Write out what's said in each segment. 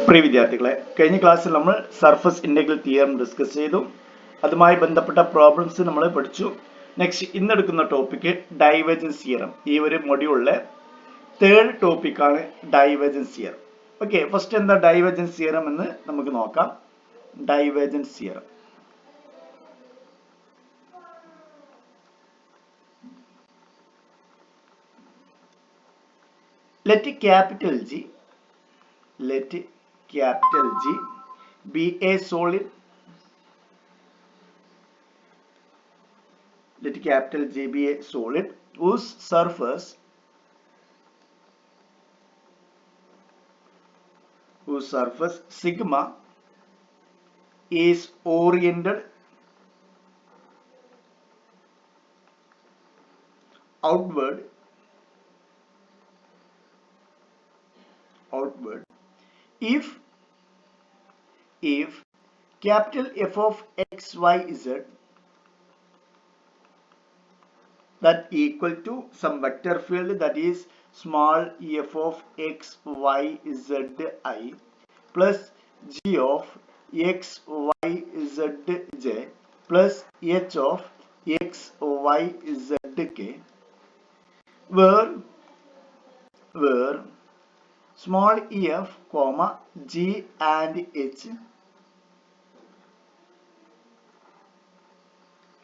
പ്രിയ വിദ്യാർത്ഥികളെ, കഴിഞ്ഞ ക്ലാസ്സിൽ നമ്മൾ സർഫസ് ഇന്റഗ്രൽ തിയറം ഡിസ്കസ് ചെയ്തു. അതുമായി ബന്ധപ്പെട്ട പ്രോബ്ലംസ് നമ്മൾ പഠിച്ചു. നെക്സ്റ്റ് ഇന്നെടുക്കുന്ന ടോപ്പിക്ക് ഡൈവേർജൻസ് തിയറം. ഈ ഒരു മൊഡ്യൂളിലെ തേർഡ് ടോപ്പിക്കാണ് ഡൈവേർജൻസ് തിയറം. ഓക്കെ, ഫസ്റ്റ് എന്താ ഡൈവേർജൻസ് തിയറം എന്ന് നമുക്ക് നോക്കാം. Divergence theorem let capital G be a solid. Let capital G be a solid whose surface sigma is oriented outward if capital F of x, y, z that equal to some vector field that is small f of x, y, z, I plus g of x, y, z, j plus h of x, y, z, k, where small f, comma, g and h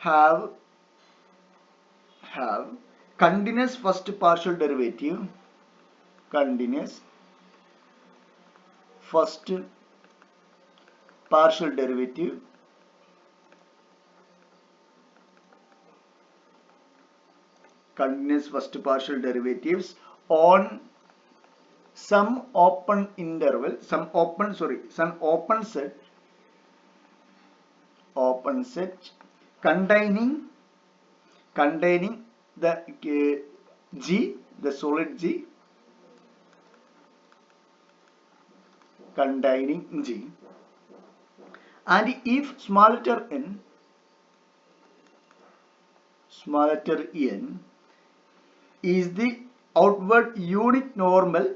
have continuous first partial derivative on some open set containing the G, the solid G, containing G, and if small letter n is the outward unit normal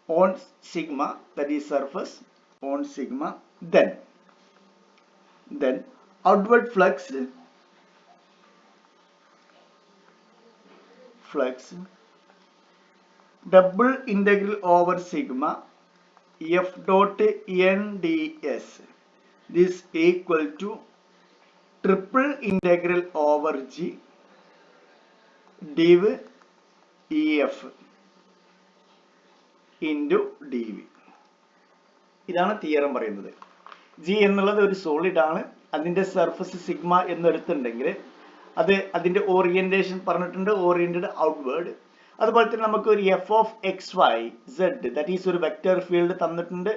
on sigma, that is surface on sigma, then outward flux double integral over sigma f dot n ds, this equal to triple integral over g div ef into dv. ഇതാണ് theorem പറയുന്നത്. G എന്നുള്ളത് ഒരു solid ആണ്. അതിന്റെ surface sigma എന്നെടുത്തിട്ടുണ്ടെങ്കിൽ അത് അതിന്റെ orientation പറഞ്ഞിട്ടുണ്ട്, oriented outward. അതുപോലെ തന്നെ നമുക്ക് ഒരു F of x, y, z that is ഒരു വെക്റ്റർ ഫീൽഡ് തന്നിട്ടുണ്ട്.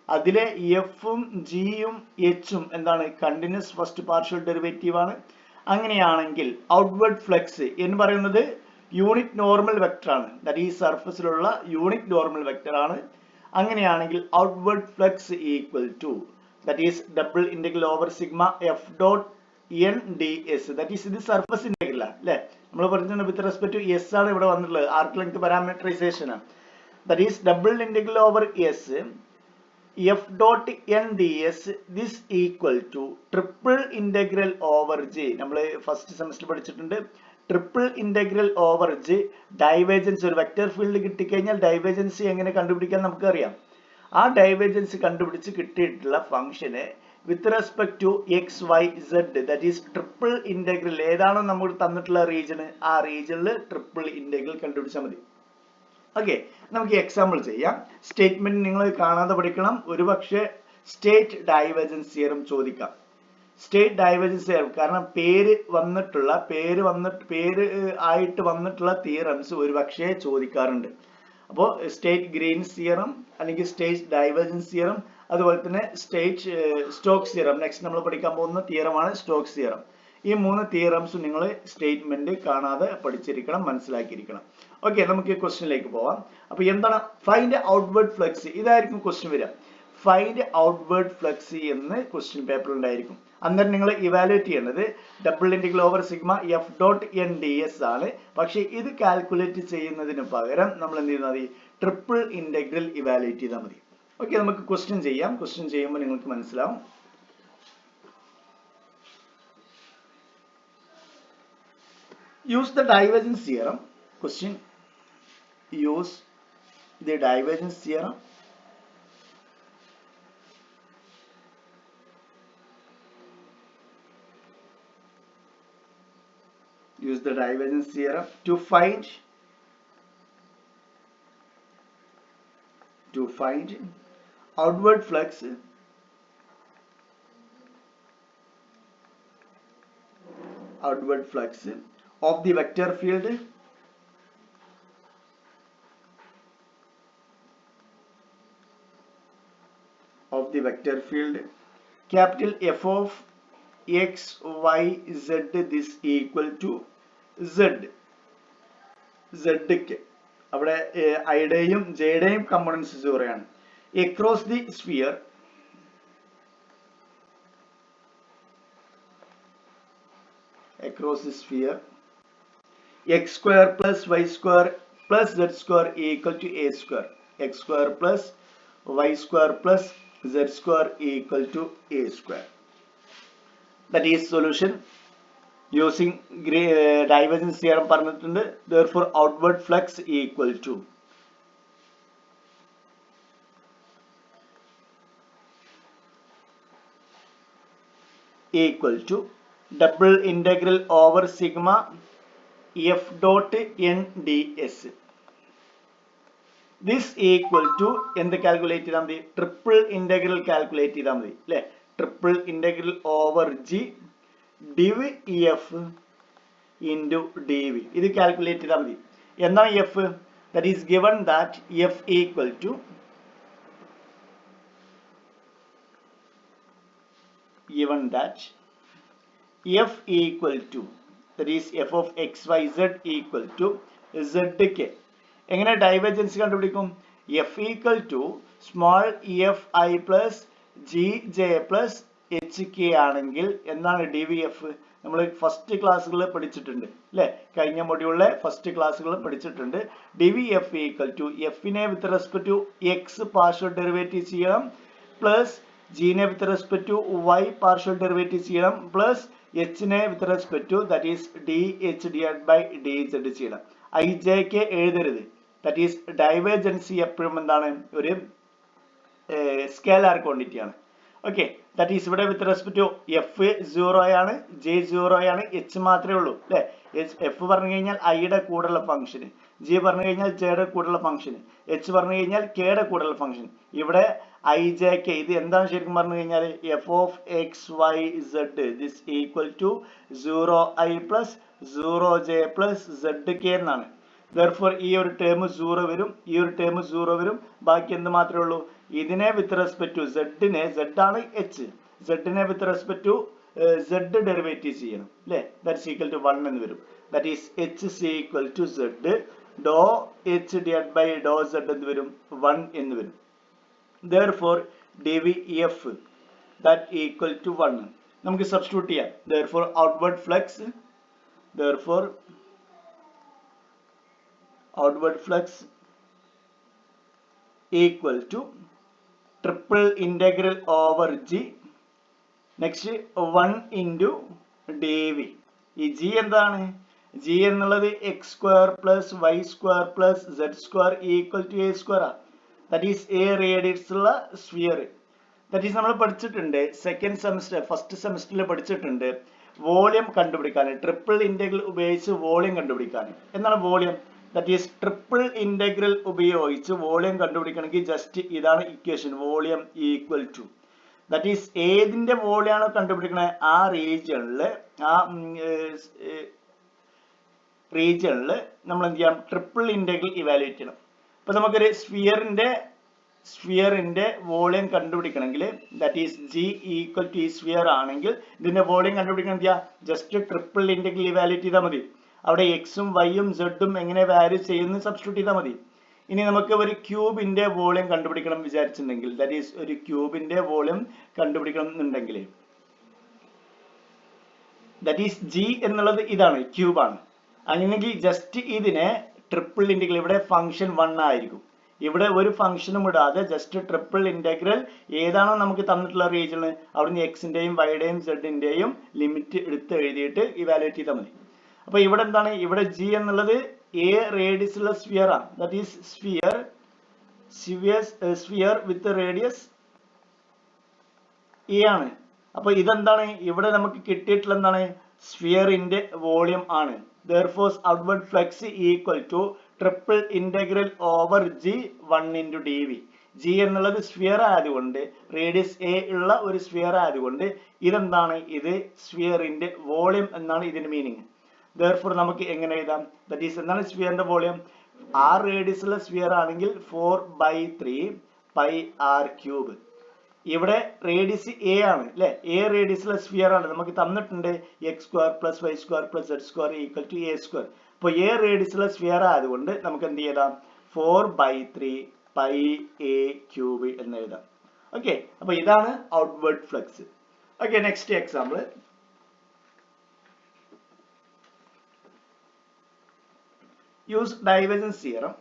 അതിലെ എഫും ജിയും എച്ചും എന്താണ്? കണ്ടിന്യൂസ് ഫസ്റ്റ് പാർഷ്യൽ ഡെറിവേറ്റീവ് ആണ്. അങ്ങനെയാണെങ്കിൽ ഔട്ട്വേർഡ് ഫ്ലക്സ് എന്ന് പറയുന്നത് യൂണിറ്റ് നോർമൽ വെക്ടർ ആണ്. ദാറ്റ് ഈ സർഫസിലുള്ള യൂണിറ്റ് നോർമൽ വെക്ടർ ആണ്. അങ്ങനെയാണെങ്കിൽ outward flux equal to that is double integral over sigma F dot n d s, that is ഇത് സർഫസ് ഇന്റഗ്രൽ ആണ് അല്ലെ. നമ്മൾ പറഞ്ഞിട്ടുണ്ട് വിത്ത് റെസ്പെക്ട് ടു എസ് ആണ് ഇവിടെ വന്നിട്ടുള്ളത്, ആർക്ക് ലെങ്ത് പാരാമീറ്ററൈസേഷൻ ആണ്. That is double integral over s F dot n d s, this equal to triple integral over G. നമ്മൾ ഫസ്റ്റ് സെമസ്റ്റർ പഠിച്ചിട്ടുണ്ട്. Triple integral over G divergence, ഒരു vector field കിട്ടിക്കഴിഞ്ഞാൽ divergence എങ്ങനെ കണ്ടുപിടിക്കാൻ നമുക്കറിയാം. ആ divergence കണ്ടുപിടിച്ച് കിട്ടിയിട്ടുള്ള ഫംഗ്ഷനെ with respect to x, y, z that is triple integral ഏതാണോ നമ്മൾ തന്നിട്ടുള്ള റീജിയന്, ആ റീജിയനിൽ ട്രിപ്പിൾ ഇന്റഗ്രൽ കണ്ടുപിടിച്ചാൽ മതി. ഓക്കെ, നമുക്ക് എക്സാമ്പിൾ ചെയ്യാം. സ്റ്റേറ്റ്മെന്റ് നിങ്ങൾ കാണാതെ പഠിക്കണം. ഒരുപക്ഷെ സ്റ്റേറ്റ് ഡൈവേർജൻസ് തിയറം ചോദിക്കാം. സ്റ്റേറ്റ് ഡൈവേർജൻസ് തിയറം കാരണം പേര് ആയിട്ട് വന്നിട്ടുള്ള തിയറംസ് ഒരുപക്ഷെ ചോദിക്കാറുണ്ട്. അപ്പോൾ സ്റ്റേറ്റ് ഗ്രീൻസ് തിയറം അല്ലെങ്കിൽ സ്റ്റേറ്റ് ഡൈവേർജൻസ് തിയറം, അതുപോലെ തന്നെ സ്റ്റോക്സ് തിയറം. നെക്സ്റ്റ് നമ്മൾ പഠിക്കാൻ പോകുന്ന തിയറമാണ് സ്റ്റോക്സ് തിയറം. ഈ മൂന്ന് തിയറംസ് നിങ്ങൾ സ്റ്റേറ്റ്മെന്റ് കാണാതെ പഠിച്ചിരിക്കണം, മനസ്സിലാക്കിയിരിക്കണം. ഓക്കെ, നമുക്ക് ക്വസ്റ്റ്യനിലേക്ക് പോവാം. അപ്പൊ എന്താണ് ഫൈൻഡ് ഔട്ട്വേർഡ് ഫ്ലക്സ്? ഇതായിരിക്കും ക്വസ്റ്റ്യൻ വരിക. ഫൈൻഡ് ഔട്ട്വേർഡ് ഫ്ലക്സ് എന്ന് ക്വസ്റ്റ്യൻ പേപ്പർ ഉണ്ടായിരിക്കും. അന്നേരം നിങ്ങൾ ഇവാലുവേറ്റ് ചെയ്യേണ്ടത് double integral over sigma F dot n d S ആണ്. പക്ഷെ ഇത് കാൽക്കുലേറ്റ് ചെയ്യുന്നതിന് പകരം നമ്മൾ എന്ത് ചെയ്താൽ മതി, ട്രിപ്പിൾ ഇന്റഗ്രൽ ഇവാലുവേറ്റ് ചെയ്താൽ മതി. ഓക്കെ, നമുക്ക് ക്വസ്റ്റ്യൻ ചെയ്യാം. ക്വസ്റ്റ്യൻ ചെയ്യുമ്പോൾ നിങ്ങൾക്ക് മനസ്സിലാവും. Use the divergence theorem. Question. Use the divergence theorem. Use the divergence theorem to find outward flux of the vector field capital F of x, y, z. This equal to z. ക്ക് അവിടെ ഐയുടെയും ജെയുടെയും components 0 ആണ്. across the sphere x square plus y square plus z square equal to a square. X square plus y square plus z square equal to a square. That is solution using divergence theorem പറഞ്ഞിട്ടുണ്ട്. Therefore outward flux equal to double integral over sigma f dot n ds. This equal to എന്ത് calculate ചെയ്താൽ മതി, triple integral calculate ചെയ്താൽ മതി അല്ലെ. Triple integral over G div F into D V, ഇത് calculate ചെയ്താൽ മതി. എന്താണ് F? That is given that F equal to that is f of x y z equal to z k. എങ്ങനെ divergence കണ്ടുപിടിക്കും? f equal to small F I plus G J plus H K ആണെങ്കിൽ എന്താണ് D V F? നമ്മൾ first ക്ലാസ്സുകളിൽ പഠിച്ചിട്ടുണ്ട് അല്ലെ, കഴിഞ്ഞ മൊഡ്യൂളിലെ ഫസ്റ്റ് ക്ലാസ്സുകളിൽ പഠിച്ചിട്ടുണ്ട്. D V F equal to എഫിനെ with respect to X partial derivative ചെയ്യണം, പ്ലസ് ജിനെ with respect to Y partial derivative ചെയ്യണം, പ്ലസ് എച്ചിനെ with respect to that is D H divide by D Z ചെയ്യണം. I J K എഴുതരുത്. That is ഡൈവേർജൻസി എപ്പോഴും എന്താണ്, ഒരു സ്കേലാർ ക്വാണ്ടിറ്റി ആണ്. ഓക്കെ, ദാറ്റ് ഈസ് ഇവിടെ വിത്ത് റെസ്പെക്ട് ടു എഫ് 0 ആണ്, ജെ 0 ആണ്, എച്ച് മാത്രമേ ഉള്ളൂ അല്ലെ. എഫ് പറഞ്ഞു കഴിഞ്ഞാൽ ഐയുടെ കൂടെയുള്ള ഫംഗ്ഷന്, ജി പറഞ്ഞു കഴിഞ്ഞാൽ ജെയുടെ കൂടെയുള്ള ഫംഗ്ഷന്, എച്ച് പറഞ്ഞു കഴിഞ്ഞാൽ കെയുടെ കൂടെയുള്ള ഫംഗ്ഷൻ. ഇവിടെ ഐ ജെ കെ ഇത് എന്താണ് ശരിക്കും പറഞ്ഞു കഴിഞ്ഞാൽ F of x y z this equal to 0i plus 0j plus z k എന്നാണ്. Therefore ഈ ഒരു ടേം 0 വരും, ഈ ഒരു ടേം 0 വരും. ബാക്കി എന്ത് മാത്രമേ ഉള്ളൂ, ഇതിനെ വിത്ത് റെസ്പെക്ട് ടു സെഡിനെ, സെഡ് ആണ് എച്ച്, സെഡിനെ with respect to Z derivative ചെയ്യണം അല്ലെ. ദാറ്റ്സ് ഈക്വൽ ടു 1 എന്ന് വരും. That is H C equal to Z ഡോ എച്ച് ഡിവൈഡ് ബൈ ഡോ സെഡ് എന്ന് വരും, 1 എന്ന് വരും. Therefore dvf that equal to 1. നമുക്ക് സബ്സ്റ്റിറ്റ്യൂട്ട് ചെയ്യാം. Therefore outward flux equal to triple integral over g, next 1 into dv. ഈ g എന്താണ്? g എന്നുള്ളത് x square plus y square plus z square equal to a square ആണ്. That is a radius ഉള്ള sphere. That is നമ്മൾ പഠിച്ചിട്ടുണ്ട് second semester, first സെമസ്റ്ററിൽ പഠിച്ചിട്ടുണ്ട് volume കണ്ടുപിടിക്കാൻ, ട്രിപ്പിൾ ഇന്റഗ്രൽ ഉപയോഗിച്ച് വോളിയം കണ്ടുപിടിക്കാൻ. എന്താണ് volume? That is triple integral ഉപയോഗിച്ച് വോളിയം കണ്ടുപിടിക്കണമെങ്കിൽ ജസ്റ്റ് ഇതാണ് equation, volume equal to that is ഏതിന്റെ വോളിയമാണോ കണ്ടുപിടിക്കണേ ആ റീജിയണിൽ നമ്മൾ എന്ത് ചെയ്യാം, ട്രിപ്പിൾ ഇന്റഗ്രൽ ഇവാലുവേറ്റ് ചെയ്യണം. അപ്പൊ നമുക്കൊരു സ്ഫിയറിന്റെ വോളിയം കണ്ടുപിടിക്കണമെങ്കിൽ that is G equal to ഈ സ്ഫിയർ ആണെങ്കിൽ ഇതിന്റെ വോളിയം കണ്ടുപിടിക്കണം എന്ത് ചെയ്യാം, ജസ്റ്റ് ട്രിപ്പിൾ ഇന്റഗ്രൽ ഇവാലുവേറ്റ് ചെയ്താൽ മതി. അവിടെ എക്സും വൈയും സെഡും എങ്ങനെ വാല്യൂ ചെയ്യുന്നു സബ്സ്റ്റിറ്റ്യൂട്ട് ചെയ്താൽ മതി. ഇനി നമുക്ക് ഒരു ക്യൂബിന്റെ വോളിയം കണ്ടുപിടിക്കണം വിചാരിച്ചിട്ടുണ്ടെങ്കിൽ, ദാറ്റ് ഈസ് ഒരു ക്യൂബിന്റെ വോളിയം കണ്ടുപിടിക്കണം എന്നുണ്ടെങ്കിൽ ദാറ്റ് ഈസ് ജി എന്നുള്ളത് ഇതാണ്, ക്യൂബാണ്. അങ്ങനെയെങ്കിൽ ജസ്റ്റ് ഇതിനെ ട്രിപ്പിൾ ഇന്റഗ്രൽ, ഇവിടെ ഫംഗ്ഷൻ 1 ആയിരിക്കും. ഇവിടെ ഒരു ഫംഗ്ഷനും ഇടാതെ ജസ്റ്റ് ട്രിപ്പിൾ ഇന്റഗ്രൽ ഏതാണോ നമുക്ക് തന്നിട്ടുള്ള റീജിയൻ, അവിടുന്ന് എക്സിന്റെയും വൈയുടെയും സെഡിന്റെയും ലിമിറ്റ് എടുത്ത് എഴുതിയിട്ട് ഇവാലുവേറ്റ് ചെയ്താൽ മതി. അപ്പൊ ഇവിടെ എന്താണ്, ഇവിടെ ജി എന്നുള്ളത് എ റേഡിയസ് ഉള്ള സ്ഫിയർ ആണ്. That is sphere with radius A ആണ്. അപ്പൊ ഇതെന്താണ്, ഇവിടെ നമുക്ക് കിട്ടിയിട്ടുള്ള എന്താണ്, സ്ഫിയറിന്റെ വോളിയം ആണ്. Therefore outward flux equal to triple integral over g 1 into dv. g എന്നുള്ളത് സ്ഫിയർ ആയതുകൊണ്ട്, റേഡിയസ് എ ഉള്ള ഒരു സ്ഫിയർ ആയതുകൊണ്ട് ഇതെന്താണ്, ഇത് സ്ഫിയറിന്റെ വോളിയം എന്നാണ് ഇതിന്റെ മീനിങ്. Therefore നമുക്ക് എങ്ങനെ എഴുതാം, ദാറ്റ് ഈസ് എന്താണ് സ്ഫിയറിന്റെ വോളിയം, r റേഡിയസ് ഉള്ള സ്ഫിയർ ആണെങ്കിൽ 4/3 പൈ r ക്യൂബ്. ഇവിടെ റേഡിയസ് എ ആണ് അല്ലെ, എ റേഡിയസ് ഉള്ള സ്ഫിയർ ആണ്, നമുക്ക് തന്നിട്ടുണ്ട് x² + y² + z² = a². അപ്പോൾ എ റേഡിയസ് ഉള്ള സ്ഫിയർ ആയതുകൊണ്ട് നമുക്ക് എന്ത് ചെയ്താം, 4/3 പൈ a ക്യൂബ് എന്ന് എഴുതാം. ഓക്കെ, അപ്പൊ ഇതാണ് outward flux. Okay, next example. Use divergence theorem.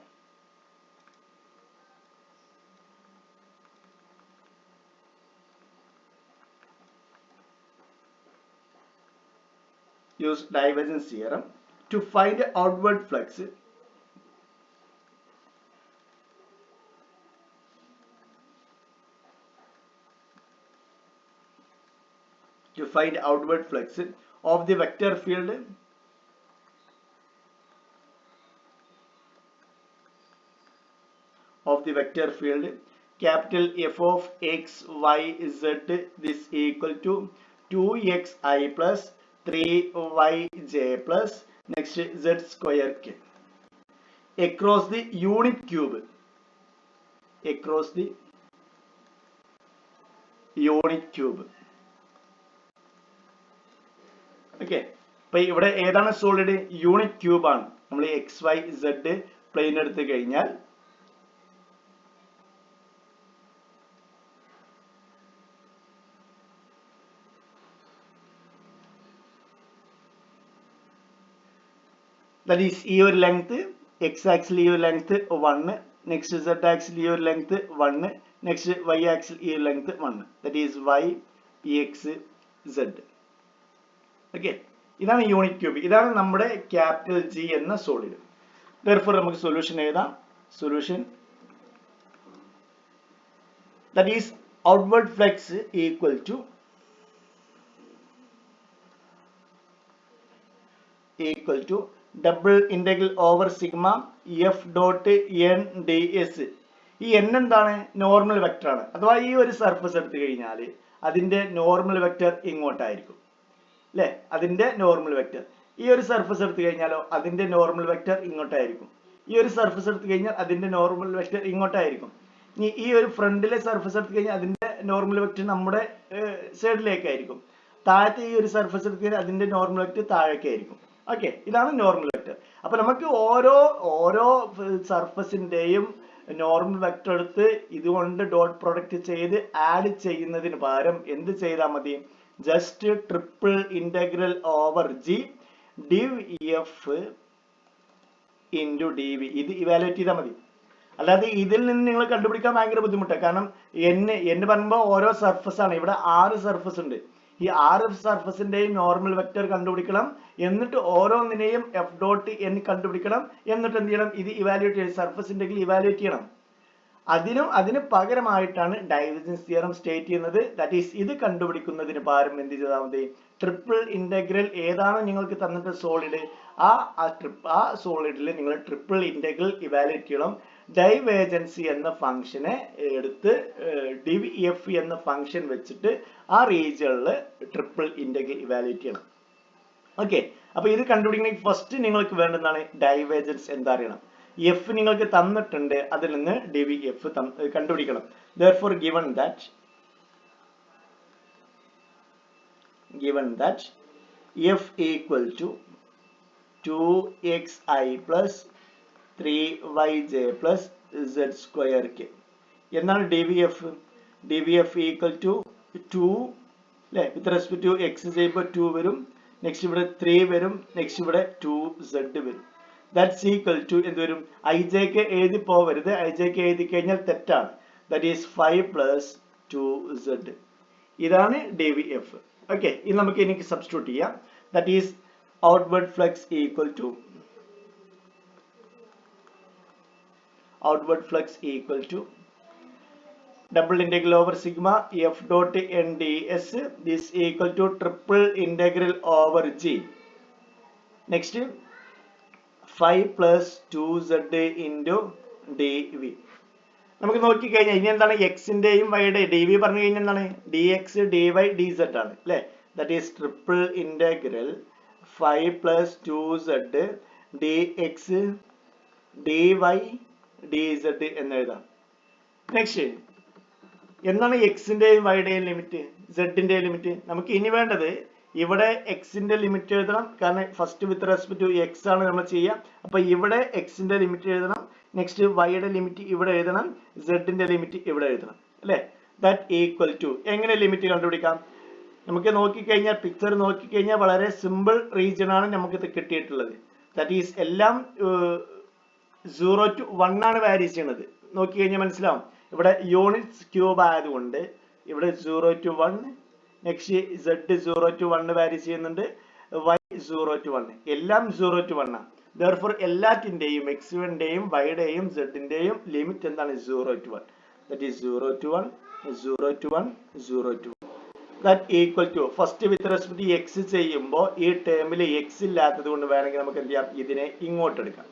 Use divergence theorem to find outward flux of the vector field capital F of x, y, z. This equal to 2xi plus 3yj plus next z² k across the unit cube. Okay, അപ്പൊ ഇവിടെ ഏതാണ് solid, unit cube ആണ്. നമ്മൾ xy z plain എടുത്തു കഴിഞ്ഞാൽ that is ഈ ഒരു length, x axle ഈ ഒരു ലെങ്ത് 1, നെക്സ്റ്റ് z ആക്സിൽ ഈ ഒരു ലെങ്ത് 1, നെക്സ്റ്റ് y ആക്സിൽ ഈ ഒരു length 1, that is y x z. Okay, ഇതാണ് യൂണിറ്റ് ക്യൂബ്, ഇതാണ് നമ്മുടെ ക്യാപിറ്റൽ G എന്ന സോളിഡ്. therefore നമുക്ക് സൊല്യൂഷൻ എഴുതാം. Solution that is outward flux equal to double integral over sigma F dot n d S. ഈ n എന്താണ്, normal vector ആണ്. അഥവാ ഈ ഒരു സർഫസ് എടുത്തു കഴിഞ്ഞാൽ അതിന്റെ നോർമൽ വെക്ടർ ഇങ്ങോട്ടായിരിക്കും അല്ലെ, അതിന്റെ നോർമൽ വെക്ടർ. ഈ ഒരു സർഫസ് എടുത്തു കഴിഞ്ഞാലോ അതിന്റെ നോർമൽ വെക്ടർ ഇങ്ങോട്ടായിരിക്കും. ഈ ഒരു സർഫസ് എടുത്തു കഴിഞ്ഞാൽ അതിന്റെ നോർമൽ വെക്ടർ ഇങ്ങോട്ടായിരിക്കും. ഇനി ഈ ഒരു ഫ്രണ്ടിലെ സർഫസ് എടുത്തു കഴിഞ്ഞാൽ അതിന്റെ നോർമൽ വെക്ടർ നമ്മുടെ സൈഡിലേക്കായിരിക്കും. താഴത്തെ ഈ ഒരു സർഫസ് എടുത്തു കഴിഞ്ഞാൽ അതിന്റെ നോർമൽ വെക്ടർ താഴേക്കായിരിക്കും. ഓക്കെ, ഇതാണ് നോർമൽ വെക്ടർ. അപ്പൊ നമുക്ക് ഓരോ സർഫസിന്റെയും നോർമൽ വെക്ടർ എടുത്ത് ഇതുകൊണ്ട് ഡോട്ട് പ്രൊഡക്റ്റ് ചെയ്ത് ആഡ് ചെയ്യുന്നതിന് പകരം എന്ത് ചെയ്താൽ മതി, just triple integral over G div f into dv ഇത് ഇവാലുവേറ്റ് ചെയ്താൽ മതി. അല്ലാതെ ഇതിൽ നിന്ന് നിങ്ങൾ കണ്ടുപിടിക്കാൻ ഭയങ്കര ബുദ്ധിമുട്ടാണ്. കാരണം എന്ന് പറയുമ്പോൾ ഓരോ സർഫസ് ആണ്, ഇവിടെ 6 സർഫസ് ഉണ്ട്. ഈ 6 സർഫസിന്റെയും നോർമൽ വെക്ടർ കണ്ടുപിടിക്കണം, എന്നിട്ട് ഓരോന്നിനെയും എഫ് ഡോട്ട് എന്ന് കണ്ടുപിടിക്കണം, എന്നിട്ട് എന്ത് ചെയ്യണം, ഇത് ഇവാലുവേറ്റ് ചെയ്യണം, സർഫസ് ഉണ്ടെങ്കിൽ ഇവാലുവേറ്റ് ചെയ്യണം. അതിന് പകരമായിട്ടാണ് ഡൈവേർജൻസ് തിയറം സ്റ്റേറ്റ് ചെയ്യുന്നത്. ദാറ്റ് ഈസ് ഇത് കണ്ടുപിടിക്കുന്നതിന് പകരം എന്ത് ചെയ്താൽ മതി, ട്രിപ്പിൾ ഇന്റഗ്രൽ ഏതാണോ നിങ്ങൾക്ക് തന്നിട്ട് സോളിഡ്, ആ സോളിഡിൽ നിങ്ങൾ ട്രിപ്പിൾ ഇന്റഗ്രൽ ഇവാലുവേറ്റ് ചെയ്യണം. ഡൈവേർജൻസി എന്ന ഫംഗ്ഷനെ എടുത്ത് div f എന്ന ഫംഗ്ഷൻ വെച്ചിട്ട് ആ റീജിയനിൽ ട്രിപ്പിൾ ഇന്റഗ്രൽ ഇവാലുവേറ്റ് ചെയ്യണം. ഓക്കെ, അപ്പൊ ഇത് കണ്ടുപിടിക്കണമെങ്കിൽ ഫസ്റ്റ് നിങ്ങൾക്ക് വേണ്ടതാണ് ഡൈവേർജൻസ് എന്താ അറിയണം. എഫ് നിങ്ങൾക്ക് തന്നിട്ടുണ്ട്, അതിൽ നിന്ന് div f കണ്ടുപിടിക്കണം. therefore given that f equal to 2xi plus 3yj plus z² k എന്താണ് div f equal to 2 അല്ലെ, വിത്ത് റെസ്പെക്ട് ടു x ചെയ്യുമ്പോൾ 2 വരും, നെക്സ്റ്റ് ഇവിടെ 3 വരും, നെക്സ്റ്റ് ഇവിടെ 2z വരും. ദാറ്റ്സ് ഈക്വൽ ടു എന്ത് വരും? ijk എഴുതി പോവരുത്, ijk എഴുതി കഴിഞ്ഞാൽ തെറ്റാണ്. That is 5 plus 2z. ഇതാണ് dvf. ഓക്കെ, ഇത് നമുക്ക് എനിക്ക് സബ്സ്റ്റിറ്റ്യൂട്ട് ചെയ്യാം. That is outward flux equal to double integral over sigma f dot n ds. This equal to triple integral over g. Next 5 plus 2z into dv. നമുക്ക് നോക്കി കഴിഞ്ഞാൽ ഇനി എന്താണ് എക്സിന്റെയും വൈയുടെ dv പറഞ്ഞു കഴിഞ്ഞാൽ എന്താണ് dx dy dz ആണ് അല്ലേ. That is triple integral 5 plus 2z dx dy dz എന്ന് എഴുതാം. നെക്സ്റ്റ് എന്താണ് എക്സിന്റെയും വൈയുടെയും ലിമിറ്റ്, സെഡിന്റെയും ലിമിറ്റ്? നമുക്ക് ഇനി വേണ്ടത് ഇവിടെ എക്സിന്റെ ലിമിറ്റ് എഴുതണം, കാരണം first with respect to x ആണ് നമ്മൾ ചെയ്യുക. അപ്പൊ ഇവിടെ എക്സിന്റെ ലിമിറ്റ് എഴുതണം, നെക്സ്റ്റ് വൈയുടെ ലിമിറ്റ് ഇവിടെ എഴുതണം, സെഡിന്റെ ലിമിറ്റ് ഇവിടെ എഴുതണം അല്ലെ. ദാറ്റ് ഈക്വൽ ടു എങ്ങനെ ലിമിറ്റ് കണ്ടുപിടിക്കാം? നമുക്ക് നോക്കിക്കഴിഞ്ഞാൽ പിക്ചർ നോക്കിക്കഴിഞ്ഞാൽ വളരെ സിമ്പിൾ റീജിയൻ ആണ് നമുക്ക് ഇത് കിട്ടിയിട്ടുള്ളത്. ദാറ്റ് ഈസ് എല്ലാം 0 to 1 ആണ് വാരി ചെയ്യുന്നത്. നോക്കിക്കഴിഞ്ഞാൽ മനസ്സിലാവും. ഇവിടെ യൂണിറ്റ്സ് ക്യൂബ് ആയതുകൊണ്ട് ഇവിടെ 0 to 1, നെക്സ്റ്റ് z 0 to 1 വാരി ചെയ്യുന്നുണ്ട്, y 0 to 1, എല്ലാം 0 to 1 ആണ്. therefore എല്ലാറ്റിന്റെയും എക്സിന്റെയും വൈയുടെയും സെഡിന്റെയും ലിമിറ്റ് എന്താണ്? 0 to 1. that is 0 to 1, 0 to 1, 0 to 1. that equal to first with respect to x ചെയ്യുമ്പോൾ ഈ ടേമിൽ എക്സ് ഇല്ലാത്തത് കൊണ്ട് വേണമെങ്കിൽ നമുക്ക് എന്ത് ചെയ്യാം, ഇതിനെ ഇങ്ങോട്ട് എടുക്കാം.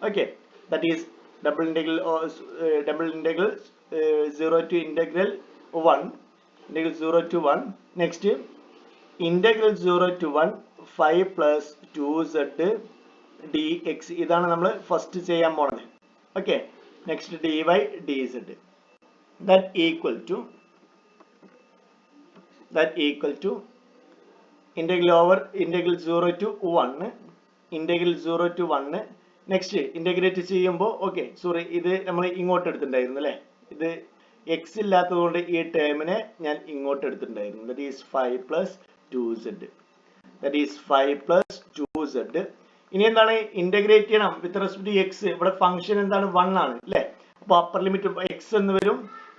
Okay, that is double integral 0 to integral 1, integral 0 to 1. Next integral 0 to 1 5 plus 2z dx. ഇതാണ് നമ്മൾ ഫസ്റ്റ് ചെയ്യാൻ പോണത്. Okay, next dy dz. that equal to integral over integral 0 to 1, integral 0 to 1. Next integrate ചെയ്യുമ്പോൾ okay sorry ഇത് നമ്മൾ ഇങ്ങോട്ട് എടുത്തിട്ടുണ്ടായിരുന്നു അല്ലേ. ഇത് എക്സ് ഇല്ലാത്തത് കൊണ്ട് ഈ ടേമിനെ ഞാൻ ഇങ്ങോട്ട് എടുത്തിട്ടുണ്ടായിരുന്നു. That is 5 plus 2z. That is 5 plus 2z. ഇനി എന്താണ് ഇന്റഗ്രേറ്റ് ചെയ്യണം വിത്ത് റെസ്പെക്ട് ടു എക്സ്. ഇവിടെ ഫംഗ്ഷൻ എന്താണ്? 1 ആണ് അല്ലേ. അപ്പോൾ അപ്പർ ലിമിറ്റ് എക്സ് എന്ന് വരും,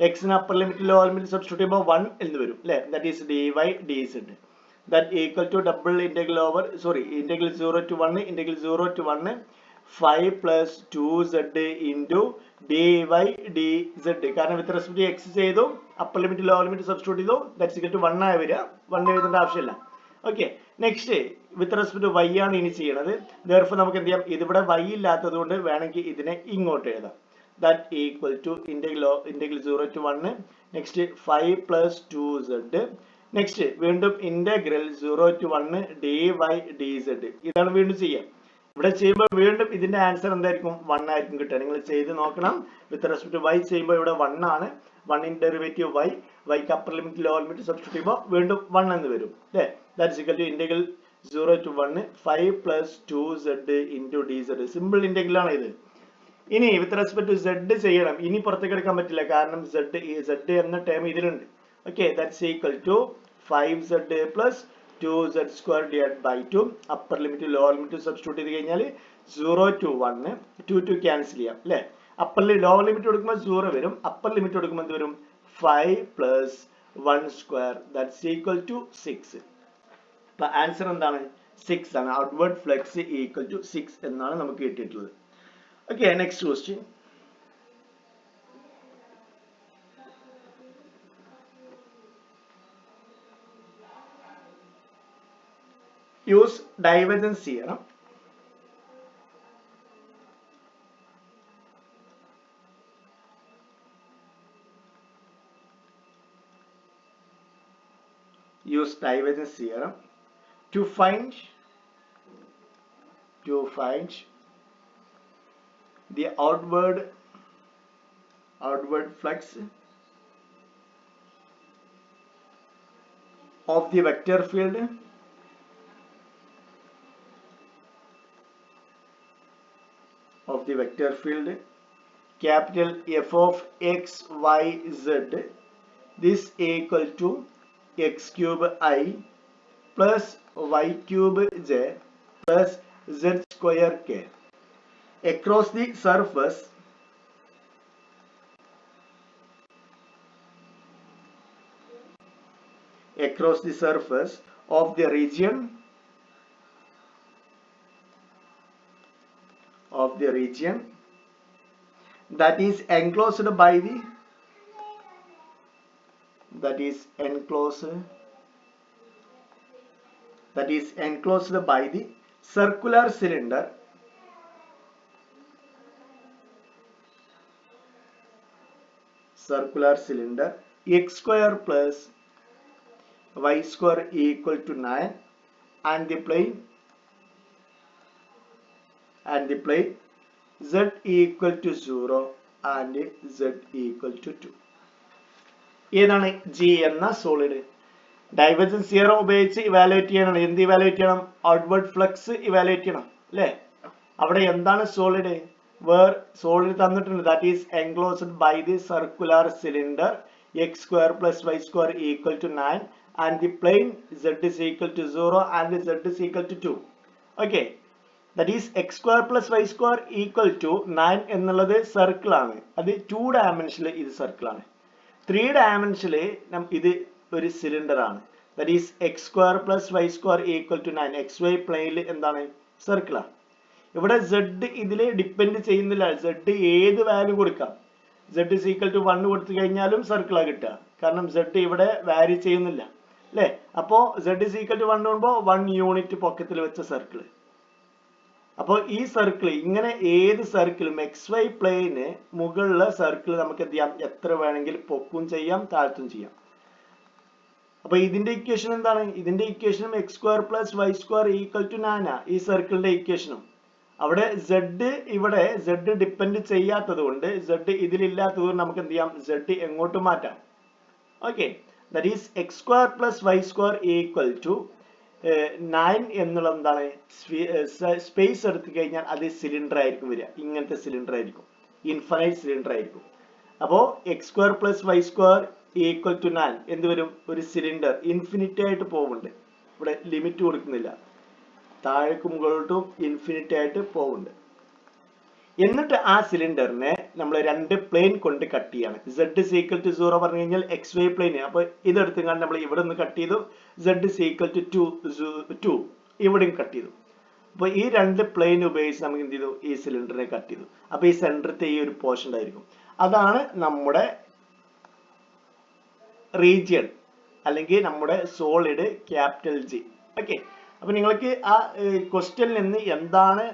എക്സിന് upper limit lower limit substitute ചെയ്യുമ്പോൾ 1 എന്ന് വരും അല്ലേ. That is dy dz. that equal to double integral over integral 0 to 1, integral 0 to 1 5 plus 2z into dy dz. കാരണം വിത്ത് റെസ്പെക്ട് ടു എക്സ് ചെയ്തു, upper limit lower limit substitute ചെയ്തു, that's equal to 1 ആയി വരിക. 1 എഴുതേണ്ട ആവശ്യമില്ല. Okay, next with respect to y ആണ് ഇനി ചെയ്യണത്. therefore നമുക്ക് എന്ത് ചെയ്യാം, ഇതിവിടെ y ഇല്ലാത്തത് കൊണ്ട് വേണമെങ്കിൽ ഇതിനെ ഇങ്ങോട്ട് എഴുതാം. that equal to integral 0 to 1, next 5 plus 2z. Next വീണ്ടും ഇന്റഗ്രൽ 0 to 1 dy dz. ഇതാണ് വീണ്ടും ചെയ്യാം. ഇവിടെ ചെയ്യുമ്പോൾ വീണ്ടും ഇതിന്റെ ആൻസർ എന്തായിരിക്കും? 1 ആയിരിക്കും കിട്ടുക. നിങ്ങൾ ചെയ്ത് നോക്കണം. വിത്ത് റെസ്പെക്ട് ടു y ചെയ്യുമ്പോൾ ഇവിടെ 1 ആണ്. 1 ഇൻ ഡെറിവേറ്റീവ് y, yക്ക് upper limit lower limit substitute ചെയ്യുമ്പോൾ വീണ്ടും 1 എന്ന് വരും അല്ലേ. That's equal to integral 0 to 1 5 plus 2z into dz. Simple integral ആണ് ഇത്. ഇനി വിത്ത് റെസ്പെക്ട് ടു z ചെയ്യണം. ഇനി പുറത്തേക്ക് എടുക്കാൻ പറ്റില്ല, കാരണം z എന്ന ടേം ഇതിലുണ്ട്. Okay, that's equal to 5z plus 2z square divided by 2. Upper limit lower limit substitute ചെയ്ത് കഴിഞ്ഞാൽ 0 to 1 2 ക്യാൻസൽ ചെയ്യാം അല്ലേ. അപ്പർ ലോവർ ലിമിറ്റ് കൊടുക്കുമ്പോൾ 0 വരും, അപ്പർ ലിമിറ്റ് കൊടുക്കുമ്പോൾ എന്ത് വരും? 5 plus 1 square. that's equal to 6. അപ്പൊ ആൻസർ എന്താണ്? 6 ആണ്. ഔട്ട്വേർഡ് ഫ്ലക്സ് ഈക്വൽ ടു 6 എന്നാണ് നമുക്ക് കിട്ടിയിട്ടുള്ളത്. Okay, next question. use divergence theorem. Use divergence theorem to find the outward flux of the vector field capital F of x, y, z. This equal to x cube I plus y cube j plus z square k across the surface of the region that is enclosed by the circular cylinder x square plus y square equal to 9 and the plane z equal to 0 and z equal to 2. ഏതാണ് G എന്ന solid? Divergence theorem ഉപയോഗിച്ച് evaluate ചെയ്യണം. എന്ത് evaluate ചെയ്യണം? Outward flux evaluate ചെയ്യണം അല്ലേ? അവിടെ എന്താണ് സോളിഡ്? സോളിഡ് തന്നിട്ടുണ്ട്. That is enclosed by the circular cylinder x square plus y square equal to 9 and the plane z is equal to 0 and z is equal to 2. Okay, that is x square plus y square equal to 9 എന്നുള്ളത് circle ആണ്. അത് 2 ഡയമെൻഷനിൽ ഇത് circle ആണ്. 3 ഡയമെൻഷനിൽ ഇത് ഒരു cylinder ആണ്. that is x square plus y square equal to 9. xy പ്ലെയിനിൽ എന്താണ്? സർക്കിൾ ആണ്. ഇവിടെ z ഇതില് ഡിപ്പെൻഡ് ചെയ്യുന്നില്ല. z ഏത് വാല്യൂ കൊടുക്കാം. z is equal to 1 കൊടുത്തു കഴിഞ്ഞാലും സർക്കിൾ ആ കിട്ടുക. കാരണം z ഇവിടെ വാരി ചെയ്യുന്നില്ല അല്ലേ? അപ്പോ z is equal to 1 ആകുമ്പോൾ 1 യൂണിറ്റ് പൊക്കത്തിൽ വെച്ച സർക്കിൾ. അപ്പോൾ ഈ സർക്കിൾ ഇങ്ങനെ ഏത് സർക്കിളും xy പ്ലെയിന് മുകളിലെ സർക്കിൾ നമുക്ക് എന്ത് ചെയ്യാം? എത്ര വേണമെങ്കിൽ പൊക്കും ചെയ്യാം, താഴ്ത്തും ചെയ്യാം. അപ്പൊ ഇതിന്റെ ഇക്വേഷൻ എന്താണ്? ഇതിന്റെ ഇക്വേഷനും x square plus y square equal to 9 ആ. ഈ സർക്കിളിന്റെ ഇക്വേഷനും അവിടെ z ഇവിടെ z ഡിപ്പെൻഡ് ചെയ്യാത്തത് കൊണ്ട് z ഇതിലില്ലാത്തത് കൊണ്ട് നമുക്ക് എന്ത് ചെയ്യാം? z എങ്ങോട്ട് മാറ്റാം. Okay, that is x square plus y square equal to 9 എന്നുള്ളത് എന്താണ്? സ്പേസ് എടുത്തു കഴിഞ്ഞാൽ അത് സിലിണ്ടർ ആയിരിക്കും വരിക. ഇങ്ങനത്തെ സിലിണ്ടർ ആയിരിക്കും, ഇൻഫൈനൈറ്റ് സിലിണ്ടർ ആയിരിക്കും. അപ്പോ x square plus y square equal to 9 എന്ത് വരും? ഒരു സിലിണ്ടർ ഇൻഫിനിറ്റി ആയിട്ട് പോകുന്നുണ്ട്. ഇവിടെ ലിമിറ്റ് കൊടുക്കുന്നില്ല, താഴേക്കും മുകളിലോട്ടും ഇൻഫിനിറ്റി ആയിട്ട് പോകുന്നുണ്ട്. എന്നിട്ട് ആ സിലിണ്ടറിനെ നമ്മൾ രണ്ട് പ്ലെയിൻ കൊണ്ട് കട്ട് ചെയ്യാണ്. z is equal to 0 പറഞ്ഞു കഴിഞ്ഞാൽ xy പ്ലെയിൻ. അപ്പൊ ഇതെടുത്തുകൊണ്ട് നമ്മൾ ഇവിടെ നിന്ന് കട്ട് ചെയ്തു. z is equal to 2 ഇവിടെയും കട്ട് ചെയ്തു. അപ്പൊ ഈ രണ്ട് പ്ലെയിൻ ഉപയോഗിച്ച് നമുക്ക് എന്ത് ചെയ്തു? ഈ സിലിണ്ടറിനെ കട്ട് ചെയ്തു. അപ്പൊ ഈ സെന്ററിലത്തെ ഈ ഒരു പോർഷൻ ആയിരിക്കും. അതാണ് നമ്മുടെ റീജിയൻ അല്ലെങ്കിൽ നമ്മുടെ സോളിഡ് ക്യാപിറ്റൽ ജി. ഓക്കെ, അപ്പൊ നിങ്ങൾക്ക് ആ ക്വസ്റ്റ്യനിൽ നിന്ന് എന്താണ്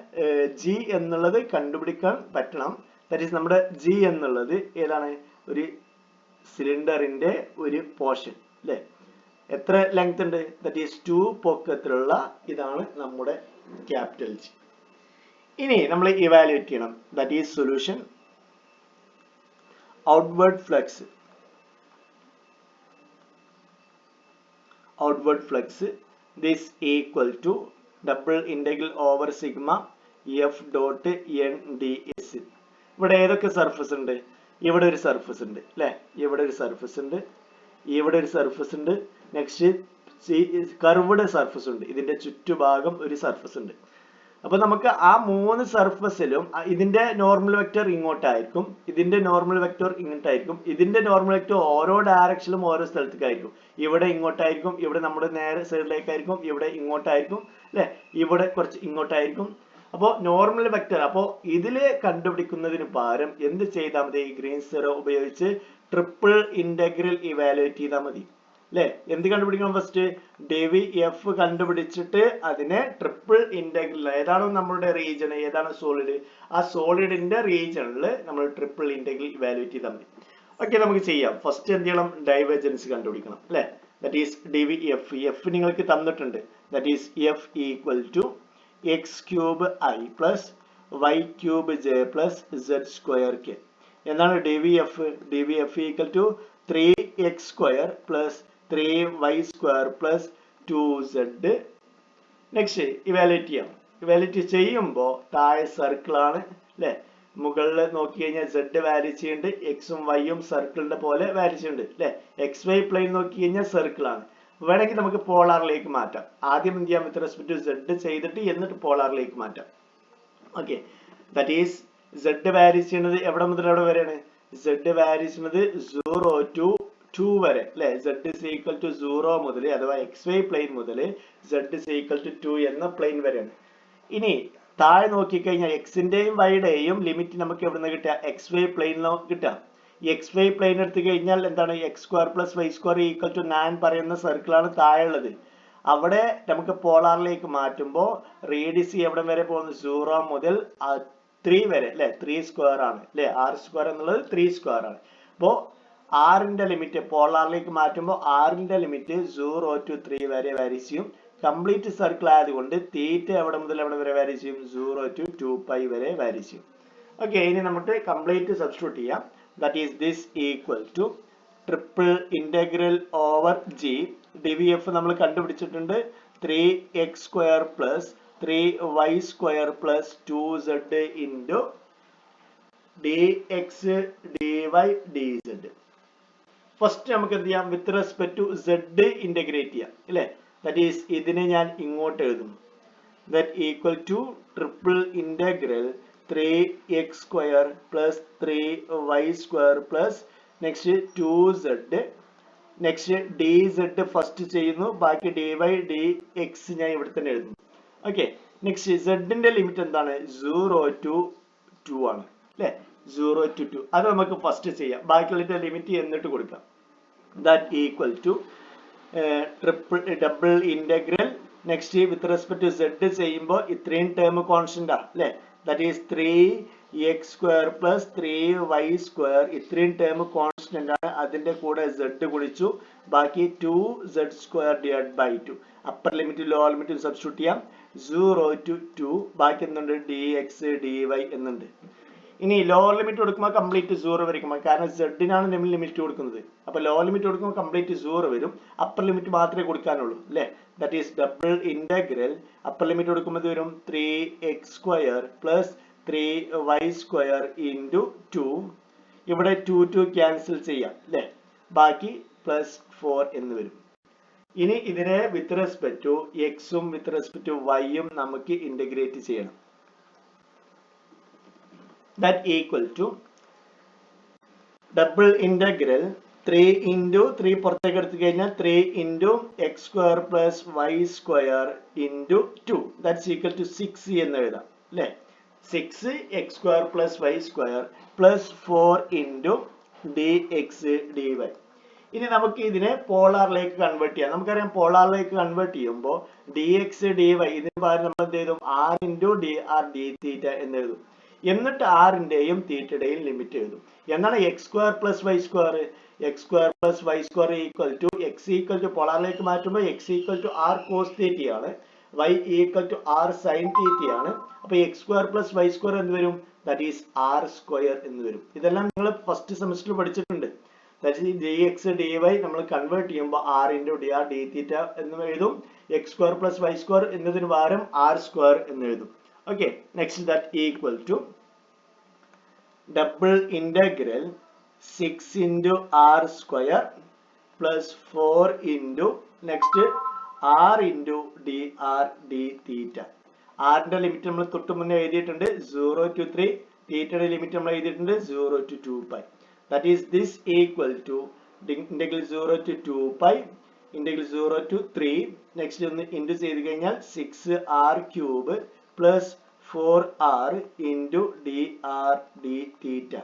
ജി എന്നുള്ളത് കണ്ടുപിടിക്കാൻ പറ്റണം. ദാറ്റ് ഈസ് നമ്മുടെ ജി എന്നുള്ളത് ഏതാണ്? ഒരു സിലിണ്ടറിന്റെ ഒരു പോർഷൻ അല്ലെ? എത്ര ലെങ്ത് ഉണ്ട്? ദാറ്റ് ഈസ് 2 പൊക്കത്തിലുള്ള ഇതാണ് നമ്മുടെ ക്യാപിറ്റൽ ജി. ഇനി നമ്മൾ ഇവാലുവേറ്റ് ചെയ്യണം. That is solution outward flux. This equal to double integral over sigma f dot n ds. ഇവിടെ ഏതൊക്കെ സർഫസ് ഉണ്ട്? ഇവിടെ ഒരു സർഫസ് ഉണ്ട് അല്ലെ? ഇവിടെ ഒരു സർഫസ് ഉണ്ട്, ഇവിടെ ഒരു സർഫസ് ഉണ്ട്, നെക്സ്റ്റ് കർവ്ഡ് സർഫസ് ഉണ്ട്. ഇതിന്റെ ചുറ്റുഭാഗം ഒരു സർഫസ് ഉണ്ട്. അപ്പൊ നമുക്ക് ആ മൂന്ന് സർഫസിലും ഇതിന്റെ നോർമൽ വെക്ടർ ഇങ്ങോട്ടായിരിക്കും, ഇതിന്റെ നോർമൽ വെക്ടർ ഇങ്ങോട്ടായിരിക്കും, ഇതിന്റെ നോർമൽ വെക്ടർ ഓരോ ഡയറക്ഷനിലും ഓരോ സ്ഥലത്തേക്കായിരിക്കും. ഇവിടെ ഇങ്ങോട്ടായിരിക്കും, ഇവിടെ നമ്മുടെ നേരെ സൈഡിലേക്കായിരിക്കും, ഇവിടെ ഇങ്ങോട്ടായിരിക്കും അല്ലെ? ഇവിടെ കുറച്ച് ഇങ്ങോട്ടായിരിക്കും. അപ്പോൾ നോർമൽ വെക്ടർ അപ്പോൾ ഇതില് കണ്ടുപിടിക്കുന്നതിന് പകരം എന്ത് ചെയ്താൽ മതി? ഗ്രീൻസ് തിയറം ഉപയോഗിച്ച് ട്രിപ്പിൾ ഇന്റഗ്രൽ ഇവാലുവേറ്റ് ചെയ്താൽ മതി അല്ലെ? എന്ത് കണ്ടുപിടിക്കണം? ഫസ്റ്റ് ഡെവി എഫ് കണ്ടുപിടിച്ചിട്ട് അതിനെ ട്രിപ്പിൾ ഇന്റഗ്രൽ, ഏതാണോ നമ്മുടെ റീജിയൻ, ഏതാണ് സോളിഡ്, ആ സോളിഡിന്റെ റീജിയണിൽ നമ്മൾ ട്രിപ്പിൾ ഇന്റഗ്രൽ ഇവാലുവേറ്റ് ചെയ്താൽ മതി. ഓക്കെ, നമുക്ക് ചെയ്യാം. ഫസ്റ്റ് എന്ത് ചെയ്യണം? ഡൈവേർജൻസ് കണ്ടുപിടിക്കണം അല്ലെ? That is div F. F നിങ്ങൾക്ക് തന്നിട്ടുണ്ട്. That is F equal to X cube I plus Y cube J plus Z square K. എന്താണ് div F? Div F equal to 3x square plus 3y square plus 2z. Next evaluate ചെയ്യാം. Evaluate ചെയ്യുമ്പോൾ താഴെ circle ആണ് അല്ലെ? മുകളിൽ നോക്കി കഴിഞ്ഞാൽ z വാരി ചെയ്യുന്നുണ്ട്, എക്സും വൈയും സർക്കിളിന്റെ പോലെ വാരി ചെയ്യുന്നുണ്ട് അല്ലെ? എക്സ് വൈ പ്ലെയിൻ നോക്കി കഴിഞ്ഞാൽ സർക്കിൾ ആണ്. വേണമെങ്കിൽ നമുക്ക് പോളാറിലേക്ക് മാറ്റാം. ആദ്യം എന്ത് ചെയ്യാം, വിത്ത് റെസ്പെക്ട് ടു z ചെയ്തിട്ട് എന്നിട്ട് പോളാറിലേക്ക് മാറ്റാം. ഓക്കെ, ദാറ്റ് ഈസ് z വാരി ചെയ്യുന്നത് എവിടെ മുതൽ എവിടെ വരെയാണ്? z വാരി ചെയ്യുന്നത് 0 to 2 വരെ അല്ലെ. z is equal to 0 മുതൽ അഥവാ xy പ്ലെയിൻ മുതൽ z is equal to 2 എന്ന പ്ലെയിൻ വരെയാണ്. ഇനി താഴെ നോക്കിക്കഴിഞ്ഞാൽ എക്സിന്റെയും വൈയുടെയും ലിമിറ്റ് നമുക്ക് എവിടെ നിന്ന് കിട്ടുക? xy പ്ലെയിനിൽ കിട്ടുക. ഈ xy പ്ലെയിൻ എടുത്തു കഴിഞ്ഞാൽ എന്താണ്? x square plus Y square equal to 9 പറയുന്ന സർക്കിളാണ് താഴെ ഉള്ളത്. അവിടെ നമുക്ക് പോളാറിലേക്ക് മാറ്റുമ്പോൾ റേഡിയസ് എവിടെ വരെ പോകുന്നു? 0 മുതൽ 3 വരെ അല്ലെ. 3 സ്ക്വയർ ആണ് അല്ലെ. r സ്ക്വയർ എന്നുള്ളത് 3 സ്ക്വയർ ആണ്. അപ്പോ r ന്റെ ലിമിറ്റ് പോളാറിലേക്ക് മാറ്റുമ്പോൾ r ന്റെ ലിമിറ്റ് 0 to 3 വരെ വാരി ചെയ്യും. കംപ്ലീറ്റ് സർക്കിൾ ആയതുകൊണ്ട് തീറ്റ എവിടെ മുതൽ എവിടെ വരെ വാരി ചെയ്യും? 0 to 2π വരെ വാരി ചെയ്യും. ഓക്കെ, ഇനി നമുക്ക് കംപ്ലീറ്റ് സബ്സ്റ്റിറ്റ്യൂട്ട് ചെയ്യാം. That is this equal to triple integral over G. dvf നമ്മൾ കണ്ടുപിടിച്ചിട്ടുണ്ട് 3x square plus 3y square plus 2z into dx dy dz. First നമുക്ക് എന്ത് ചെയ്യാം? With respect to z integrate ചെയ്യാം അല്ലെ. ദാറ്റ് ഈസ് ഇതിനെ ഞാൻ ഇങ്ങോട്ട് എഴുതും. That equal to triple integral 3x square plus 3y square plus next 2z next dz first ചെയ്യുന്നു, ബാക്കി dy dx ഞാൻ ഇവിടെ തന്നെ എഴുതുന്നു. ഓക്കെ, നെക്സ്റ്റ് z ന്റെ ലിമിറ്റ് എന്താണ്? 0 to 2 ആണ് അല്ലെ. 0 to 2 അത് നമുക്ക് ഫസ്റ്റ് ചെയ്യാം. ബാക്കിയുള്ള ലിമിറ്റ് എന്നിട്ട് കൊടുക്കാം. That equal to double integral next with respect to z ചെയ്യുമ്പോൾ ഇത്രയും ടേം കോൺസ്റ്റന്റ് ആണ് അല്ലെ. That is 3x square plus 3y square ഇത്രയും ടേം കോൺസ്റ്റന്റ് ആണ്. അതിന്റെ കൂടെ z കുടിച്ചു, ബാക്കി 2z square divide by 2. Upper limit lower limit substitute ചെയ്യാം. 0 to 2 ബാക്കി എന്തുണ്ട്? dx dy എന്നുണ്ട്. ഇനി ലോവർ ലിമിറ്റ് കൊടുക്കുമ്പോൾ കംപ്ലീറ്റ് 0 വരും, കാരണം z-നാണ് നമ്മൾ ലിമിറ്റ് കൊടുക്കുന്നത്. അപ്പൊ ലോവർ ലിമിറ്റ് കൊടുക്കുമ്പോൾ കംപ്ലീറ്റ് 0 വരും. അപ്പർ ലിമിറ്റ് മാത്രമേ കൊടുക്കാനുള്ളൂ അല്ലെ. That is double integral upper limit കൊടുക്കുമ്പോൾ വരും 3x square plus 3y square into 2. ഇവിടെ 2 ക്യാൻസൽ ചെയ്യാം അല്ലെ. ബാക്കി പ്ലസ് 4 എന്ന് വരും. ഇനി ഇതിനെ വിത്ത് റെസ്പെക്ട് ടു എക്സും വിത്ത് റെസ്പെക്ട് ടു വൈയും നമുക്ക് ഇന്റഗ്രേറ്റ് ചെയ്യണം. That equal to double integral 3 into 3 പുറത്തേക്ക് എടുത്തു കഴിഞ്ഞാൽ 3 into x square plus y square into 2. That's equal to 6 എന്ന് എഴുതാം അല്ലേ. 6x square plus y square plus 4 into dx dy. ഇനി നമുക്ക് ഇതിനെ പോളാറിലേക്ക് കൺവേർട്ട് ചെയ്യാം. നമുക്കറിയാം പോളാറിലേക്ക് കൺവേർട്ട് ചെയ്യുമ്പോൾ dx dy ഇതിന് പകരം നമ്മൾ എന്ത് ചെയ്തും? r into dr d theta എന്ന് എഴുതും. എന്നിട്ട് ആറിന്റെയും തീറ്റയുടെയും ലിമിറ്റ് എഴുതും. എന്താണ് X square plus Y square? X square plus Y square equal to X equal to പോളാറിലേക്ക് മാറ്റുമ്പോൾ X equal to R cos തീറ്റയാണ്, Y equal to R sine തീറ്റയാണ്. അപ്പൊ X square plus Y square എന്ന് വരും? That is R square എന്ന് വരും. ഇതെല്ലാം നിങ്ങൾ ഫസ്റ്റ് സെമിസ്റ്ററിൽ പഠിച്ചിട്ടുണ്ട്. That is d x d y നമ്മൾ കൺവേർട്ട് ചെയ്യുമ്പോൾ r into d r d theta എന്ന് എഴുതും. X square plus Y square എന്നതിന് പകരം ആർ സ്ക്വയർ എന്ന് എഴുതും. Okay, next that equal to double integral 6 into r square plus 4 into next r into dr d theta. r ന്റെ limit നമ്മൾ തൊട്ട് മുന്നേ എഴുതിയിട്ടുണ്ട് 0 to 3. തീറ്റയുടെ ലിമിറ്റ് നമ്മൾ എഴുതിയിട്ടുണ്ട് 0 to 2π. That is this equal to integral 0 to 2π integral 0 to 3. Next ഒന്ന് into ചെയ്ത് കഴിഞ്ഞാൽ 6r cube plus 4r into dr d theta.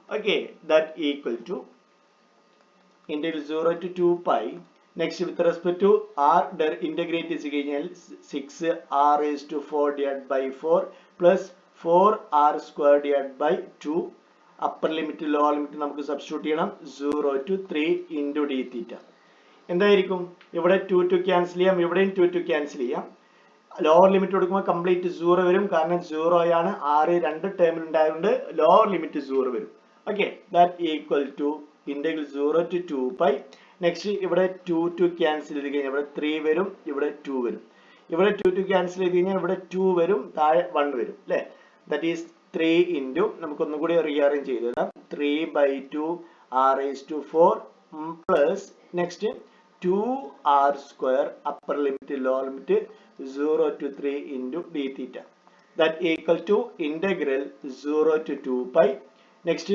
Okay, that equal to integral 0 to 2π. Next with respect to r integrate is കഴിഞ്ഞാൽ 6r raised to 4 divided by 4 plus 4r square divided by 2. upper limit lower limit നമുക്ക് substitute ചെയ്യണം. 0 to 3 into d theta. എന്തായിരിക്കും? ഇവിടെ 2 cancel ചെയ്യാം, ഇവിടെയും 2 cancel ചെയ്യാം. Lower limit കൊടുക്കുമ്പോൾ complete 0 വരും, കാരണം 0 ആണ്. r രണ്ട് ടേമിൽ ഉണ്ടായതുകൊണ്ട് ലോവർ ലിമിറ്റ് 0 വരും. Okay, that equal to integral 0 to 2π. Next ഇവിടെ 2 ക്യാൻസൽ ചെയ്ത് കഴിഞ്ഞാൽ ഇവിടെ 3 വരും, ഇവിടെ 2 വരും. ഇവിടെ 2 ക്യാൻസൽ ചെയ്ത് കഴിഞ്ഞാൽ ഇവിടെ 2 വരും, താഴെ 1 വരും അല്ലേ. ദാറ്റ് ഈസ് 3 ഇൻറ്റു നമുക്കൊന്നും കൂടി റീഅറേഞ്ച് ചെയ്തിടാം. 3/2 r raised to 4 plus next 2r square upper limit lower limit 0 to 3 into d theta. That equal to integral 0 to 2 pi. Next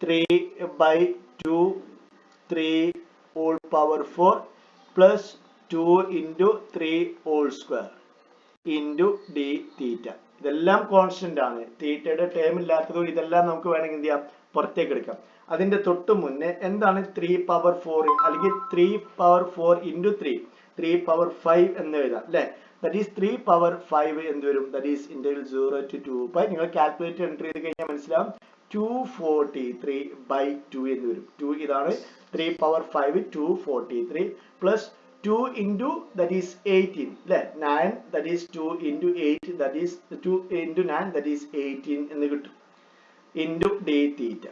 3 by 2 3 whole power 4 plus 2 into 3 whole square into d theta. ഇതെല്ലാം constant ആണ്. തീറ്റയുടെ term ഇല്ലാത്തതുകൊണ്ട് ഇതെല്ലാം നമുക്ക് വേണമെങ്കിൽ എന്ത് ചെയ്യാം, പുറത്തേക്ക് എടുക്കാം. അതിന്റെ തൊട്ട് മുന്നേ എന്താണ് 3 പവർ 4 അല്ലെങ്കിൽ 3 പവർ 4 into 3 പവർ 5 എന്ന് എഴുതാം അല്ലെ. ദാറ്റ് ഈസ് 3 പവർ 5 എന്ത് വരും, that is integral 0 to 2 pi. നിങ്ങൾ കാൽക്കുലേറ്റർ എൻട്രി ചെയ്ത് കഴിഞ്ഞാൽ മനസ്സിലാവും 243 by 2 എന്ന് വരും. 2 ഇതാണ് 3 power 5 243 plus 2 into that is 18 അല്ലെ 9 that is 2 into 8 that is 2 into 9 that is 18 എന്ന് കിട്ടും into d theta.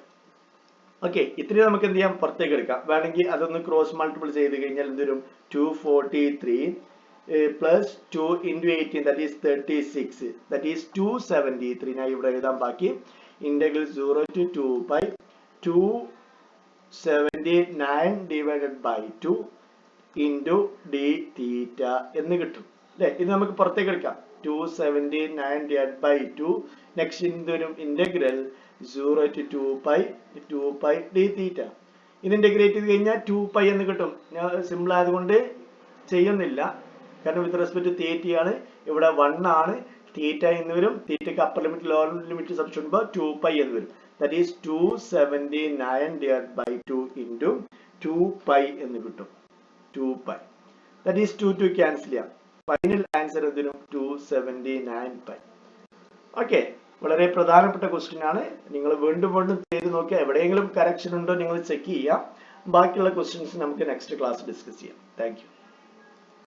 ഓക്കെ, ഇത്രയും നമുക്ക് എന്ത് ചെയ്യാം, പുറത്തേക്ക് എടുക്കാം. വേണമെങ്കിൽ അതൊന്ന് ക്രോസ് മൾട്ടിപ്പിൾ ചെയ്ത് കഴിഞ്ഞാൽ എന്ത് വരും, 243 plus 2 into 18 that is 36 that is 273. ഞാൻ ഇവിടെ എഴുതാൻ ബാക്കി integral 0 to 2 pi 279 divided by 2 into d theta എന്ന് കിട്ടും അല്ലെ. ഇത് നമുക്ക് പുറത്തേക്ക് എടുക്കാം 279 divided by 2. നെക്സ്റ്റ് എന്ത് വരും, integral 0 to 2 pi d theta. ഇത് ഇന്റഗ്രേറ്റ് ചെയ്ത് കഴിഞ്ഞാൽ 2 pi എന്ന് കിട്ടും. ഞാൻ സിമ്പിൾ ആയതുകൊണ്ട് ചെയ്യുന്നില്ല, കാരണം വിത്ത് റെസ്പെക്ട് ടു തീറ്റയാണ്. ഇവിടെ 1 ആണ്, തീറ്റ എന്ന് വരും. തീറ്റയ്ക്ക് upper limit lower limit substitute ചെയ്യുമ്പോൾ 2 pi എന്ന് വരും. That is 279 divided by 2 into 2 pi എന്ന് കിട്ടും. 2 pi. That is 2 cancel ചെയ്യാം. ഫൈനൽ ആൻസർ എന്തിനും 279 pi. ഓക്കെ, വളരെ പ്രധാനപ്പെട്ട ക്വസ്റ്റ്യൻ ആണ്. നിങ്ങൾ വീണ്ടും ചെയ്ത് നോക്കിയാൽ എവിടെയെങ്കിലും കറക്ഷൻ ഉണ്ടോ നിങ്ങൾ ചെക്ക് ചെയ്യാം. ബാക്കിയുള്ള ക്വസ്റ്റ്യൻസ് നമുക്ക് നെക്സ്റ്റ് ക്ലാസ് ഡിസ്കസ് ചെയ്യാം. Thank you.